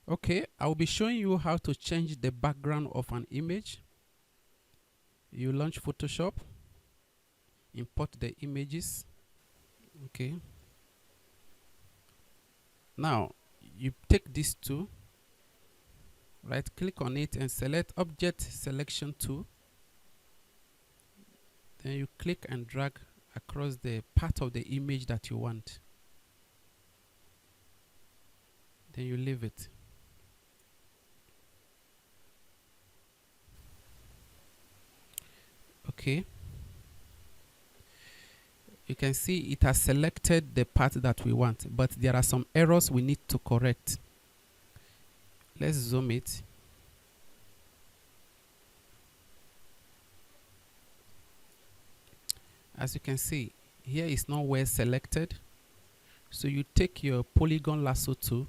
Okay, I'll be showing you how to change the background of an image. You launch Photoshop, import the images. Okay. Now, you take this tool, right click on it and select Object Selection Tool. Then you click and drag across the part of the image that you want. Then you leave it. Okay. You can see it has selected the part that we want, but there are some errors we need to correct. Let's zoom it. As you can see, here is not well selected. So you take your Polygon Lasso tool.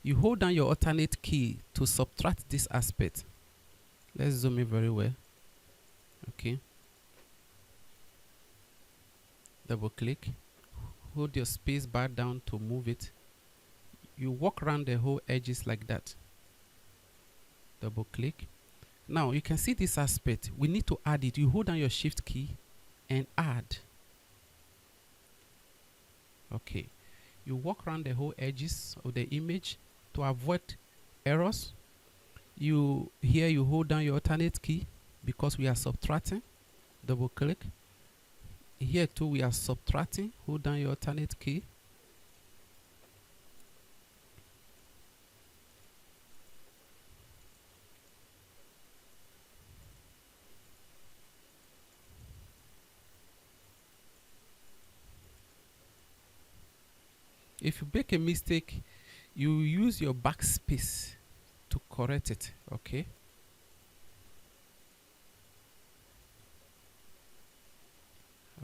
You hold down your alternate key to subtract this aspect. Let's zoom in very well. Okay. Double click. Hold your space bar down to move it. You walk around the whole edges like that. Double click. Now you can see this aspect. We need to add it. You hold down your shift key and add. Okay. You walk around the whole edges of the image to avoid errors. Here you hold down your alternate key because we are subtracting. Double click. Here too we are subtracting. Hold down your alternate key. If you make a mistake, you use your backspace to correct it. Okay.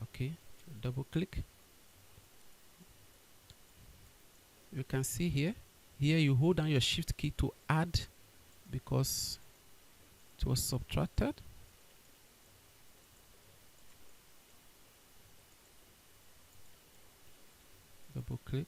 Okay. Double click. You can see here. Here you hold down your shift key to add because it was subtracted. Double click.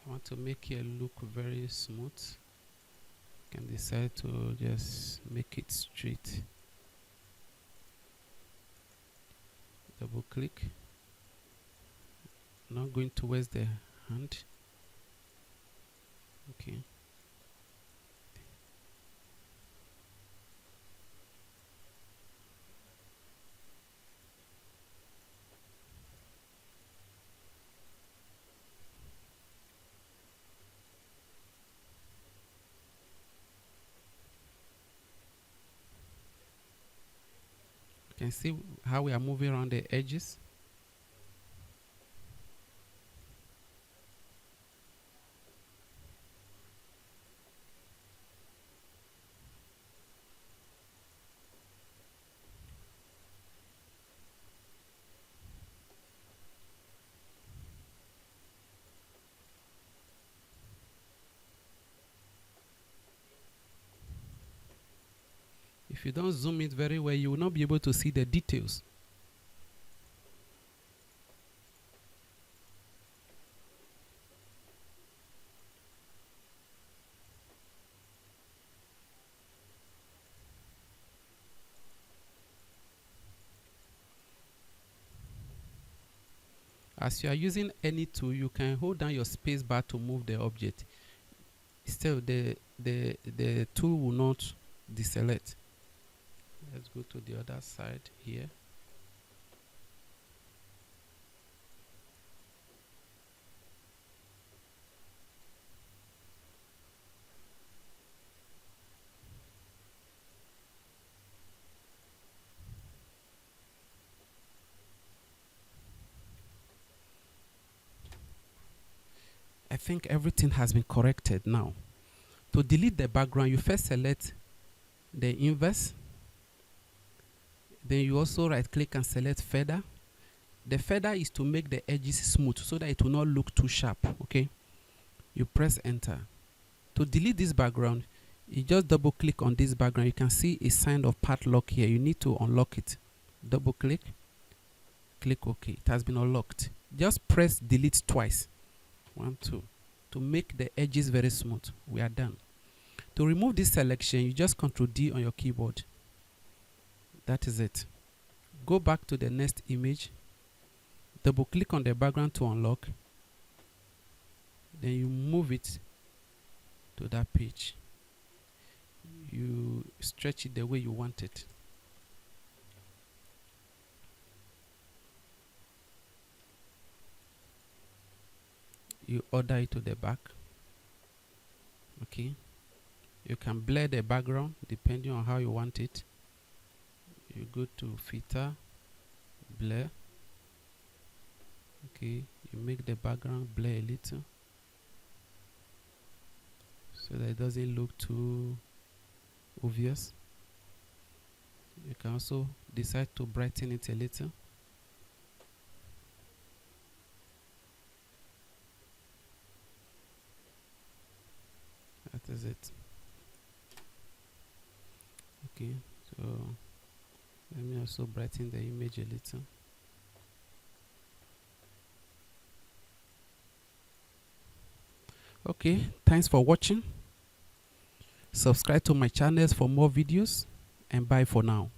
I want to make it look very smooth. You can decide to just make it straight. Double click. Not going towards the hand. Okay. You can see how we are moving around the edges. If you don't zoom it very well, you will not be able to see the details. As you are using any tool, you can hold down your space bar to move the object. Still, the tool will not deselect. Let's go to the other side here. I think everything has been corrected now. To delete the background, you first select the inverse. Then you also right click and select feather. The feather is to make the edges smooth so that it will not look too sharp. Okay. You press enter. To delete this background, You just double click on this background. You can see a sign of padlock here. You need to unlock it. Double click, click OK. It has been unlocked. Just press delete twice. 1, 2, to make the edges very smooth. We are done. To remove this selection, you just Ctrl D on your keyboard. That is it. Go back to the next image. Double click on the background to unlock. Then you move it to that page. You stretch it the way you want it. You order it to the back. Okay. You can blur the background depending on how you want it. You go to filter, blur. Okay, you make the background blur a little so that it doesn't look too obvious. You can also decide to brighten it a little. That is it. Okay, so let me also brighten the image a little. Okay, thanks for watching. Subscribe to my channels for more videos, and bye for now.